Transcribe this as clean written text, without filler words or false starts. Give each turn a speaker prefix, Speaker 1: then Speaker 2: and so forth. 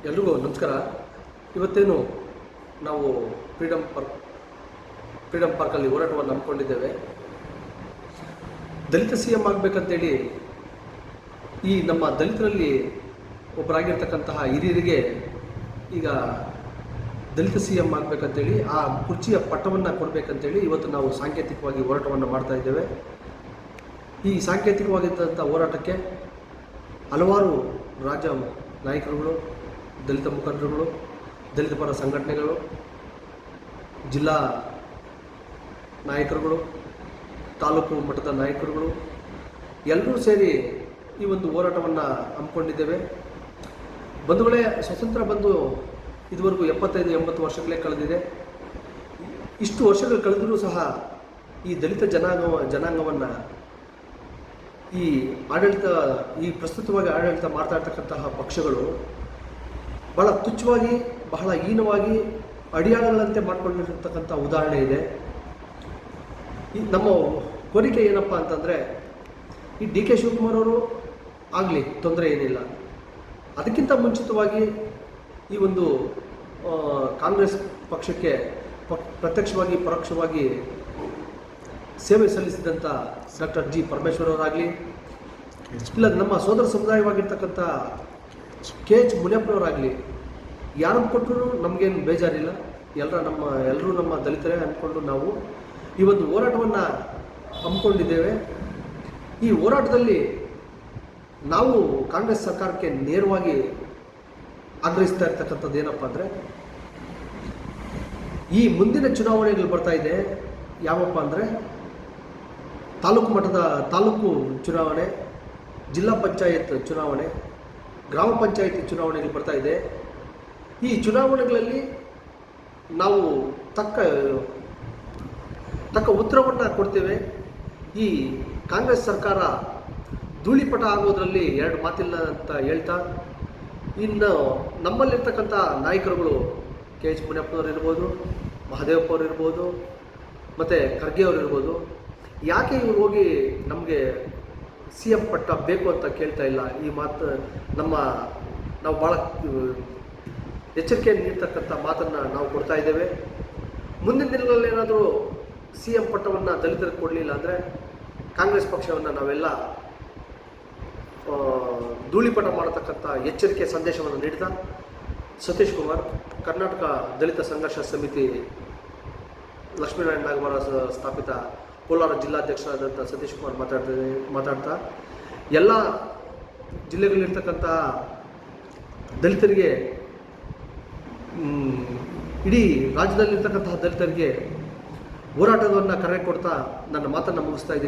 Speaker 1: ಎಲ್ರಿಗೂ ನಮಸ್ಕಾರ. ಇವತ್ತೇನು ನಾವು ಫ್ರೀಡಮ್ ಪಾರ್ಕಲ್ಲಿ ಹೋರಾಟವನ್ನು ಹಮ್ಮಿಕೊಂಡಿದ್ದೇವೆ. ದಲಿತ ಸಿ ಎಂ ಆಗಬೇಕಂತೇಳಿ ಈ ನಮ್ಮ ದಲಿತರಲ್ಲಿ ಒಬ್ಬರಾಗಿರ್ತಕ್ಕಂತಹ ಹಿರಿಯರಿಗೆ ಈಗ ದಲಿತ ಸಿ ಎಂ ಆಗಬೇಕಂತೇಳಿ ಆ ಕುರ್ಚಿಯ ಪಟ್ಟವನ್ನು ಕೊಡಬೇಕಂತೇಳಿ ಇವತ್ತು ನಾವು ಸಾಂಕೇತಿಕವಾಗಿ ಹೋರಾಟವನ್ನು ಮಾಡ್ತಾ ಇದ್ದೇವೆ. ಈ ಸಾಂಕೇತಿಕವಾಗಿದ್ದಂಥ ಹೋರಾಟಕ್ಕೆ ಹಲವಾರು ರಾಜ್ಯ ನಾಯಕರುಗಳು, ದಲಿತ ಮುಖಂಡರುಗಳು, ದಲಿತ ಪರ ಸಂಘಟನೆಗಳು, ಜಿಲ್ಲಾ ನಾಯಕರುಗಳು, ತಾಲೂಕು ಮಟ್ಟದ ನಾಯಕರುಗಳು ಎಲ್ಲರೂ ಸೇರಿ ಈ ಒಂದು ಹೋರಾಟವನ್ನು ಹಮ್ಮಿಕೊಂಡಿದ್ದೇವೆ. ಬಂಧುಗಳೇ, ಸ್ವತಂತ್ರ ಬಂದು ಇದುವರೆಗೂ 75-80 ವರ್ಷಗಳೇ ಕಳೆದಿದೆ. ಇಷ್ಟು ವರ್ಷಗಳು ಕಳೆದರೂ ಸಹ ಈ ದಲಿತ ಜನಾಂಗವನ್ನು ಈ ಪ್ರಸ್ತುತವಾಗಿ ಆಡಳಿತ ಮಾಡ್ತಾ ಇರ್ತಕ್ಕಂತಹ ಪಕ್ಷಗಳು ಬಹಳ ತುಚ್ಛವಾಗಿ, ಬಹಳ ಹೀನವಾಗಿ ಅಡಿಯಾಳಗಳಂತೆ ಮಾಡ್ಕೊಂಡಿರ್ತಕ್ಕಂಥ ಉದಾಹರಣೆ ಇದೆ. ನಮ್ಮ ಕೋರಿಕೆ ಏನಪ್ಪ ಅಂತಂದರೆ, ಈ ಡಿ ಕೆ ಶಿವಕುಮಾರ್ ಅವರು ಆಗಲಿ, ತೊಂದರೆ ಏನಿಲ್ಲ. ಅದಕ್ಕಿಂತ ಮುಂಚಿತವಾಗಿ ಈ ಒಂದು ಕಾಂಗ್ರೆಸ್ ಪಕ್ಷಕ್ಕೆ ಪ್ರತ್ಯಕ್ಷವಾಗಿ ಪರೋಕ್ಷವಾಗಿ ಸೇವೆ ಸಲ್ಲಿಸಿದಂಥ ಡಾಕ್ಟರ್ ಜಿ ಪರಮೇಶ್ವರ್ ಅವರಾಗಲಿ, ಇಲ್ಲ ನಮ್ಮ ಸೋದರ ಸಮುದಾಯವಾಗಿರ್ತಕ್ಕಂಥ KH ಮುನಿಯಪ್ಪನವರಾಗಲಿ, ಯಾರನ್ನು ಕೊಟ್ಟರು ನಮಗೇನು ಬೇಜಾರಿಲ್ಲ. ಎಲ್ಲರೂ ನಮ್ಮ ದಲಿತರೇ ಅಂದ್ಕೊಂಡು ನಾವು ಈ ಒಂದು ಹೋರಾಟವನ್ನು ಹಮ್ಮಿಕೊಂಡಿದ್ದೇವೆ. ಈ ಹೋರಾಟದಲ್ಲಿ ನಾವು ಕಾಂಗ್ರೆಸ್ ಸರ್ಕಾರಕ್ಕೆ ನೇರವಾಗಿ ಆಗ್ರಹಿಸ್ತಾ ಇರ್ತಕ್ಕಂಥದ್ದು ಏನಪ್ಪ ಅಂದರೆ, ಈ ಮುಂದಿನ ಚುನಾವಣೆಗಳು ಬರ್ತಾ ಇದೆ. ಯಾವಪ್ಪ ಅಂದರೆ ತಾಲೂಕು ಚುನಾವಣೆ, ಜಿಲ್ಲಾ ಪಂಚಾಯತ್ ಚುನಾವಣೆ, ಗ್ರಾಮ ಪಂಚಾಯತಿ ಚುನಾವಣೆಗಳು ಬರ್ತಾ ಇದೆ. ಈ ಚುನಾವಣೆಗಳಲ್ಲಿ ನಾವು ತಕ್ಕ ಉತ್ತರವನ್ನು ಕೊಡ್ತೇವೆ. ಈ ಕಾಂಗ್ರೆಸ್ ಸರ್ಕಾರ ಧೂಳಿಪಟ ಆಗೋದ್ರಲ್ಲಿ ಎರಡು ಮಾತಿಲ್ಲ ಅಂತ ಹೇಳ್ತಾ, ಇನ್ನು ನಮ್ಮಲ್ಲಿರ್ತಕ್ಕಂಥ ನಾಯಕರುಗಳು KH ಮುನಿಯಪ್ಪನವ್ರು ಇರ್ಬೋದು, ಮಹದೇವಪ್ಪ ಅವರು ಇರ್ಬೋದು, ಮತ್ತು ಖರ್ಗೆ ಅವರು ಇರ್ಬೋದು, ಯಾಕೆ ಇವ್ರು ಹೋಗಿ ನಮಗೆ CM ಪಟ್ಟ ಬೇಕು ಅಂತ ಕೇಳ್ತಾ ಇಲ್ಲ? ಈ ಮಾತು ನಾವು ಭಾಳ ಎಚ್ಚರಿಕೆ ನೀಡ್ತಕ್ಕಂಥ ಮಾತನ್ನು ನಾವು ಕೊಡ್ತಾ ಇದ್ದೇವೆ. ಮುಂದಿನ ದಿನಗಳಲ್ಲಿ ಏನಾದರೂ CM ಪಟ್ಟವನ್ನು ದಲಿತರಿಗೆ ಕೊಡಲಿಲ್ಲ ಅಂದರೆ ಕಾಂಗ್ರೆಸ್ ಪಕ್ಷವನ್ನು ನಾವೆಲ್ಲ ಧೂಳಿಪಟ ಮಾಡತಕ್ಕಂಥ ಎಚ್ಚರಿಕೆ ಸಂದೇಶವನ್ನು ನೀಡ್ತಾ, ಸತೀಶ್ ಕುಮಾರ್, ಕರ್ನಾಟಕ ದಲಿತ ಸಂಘರ್ಷ ಸಮಿತಿ ಲಕ್ಷ್ಮೀನಾರಾಯಣ ನಾಗವಾರ ಸ್ಥಾಪಿತ ಕೋಲಾರ ಜಿಲ್ಲಾಧ್ಯಕ್ಷರಾದಂಥ ಸತೀಶ್ ಕುಮಾರ್ ಮಾತಾಡ್ತಾ ಎಲ್ಲ ಜಿಲ್ಲೆಗಳಲ್ಲಿರ್ತಕ್ಕಂಥ ದಲಿತರಿಗೆ, ಇಡೀ ರಾಜ್ಯದಲ್ಲಿರ್ತಕ್ಕಂತಹ ದಲಿತರಿಗೆ ಹೋರಾಟವನ್ನು ಕರೆ ಕೊಡ್ತಾ ನನ್ನ ಮಾತನ್ನು ಮುಗಿಸ್ತಾ ಇದ್ದೀನಿ.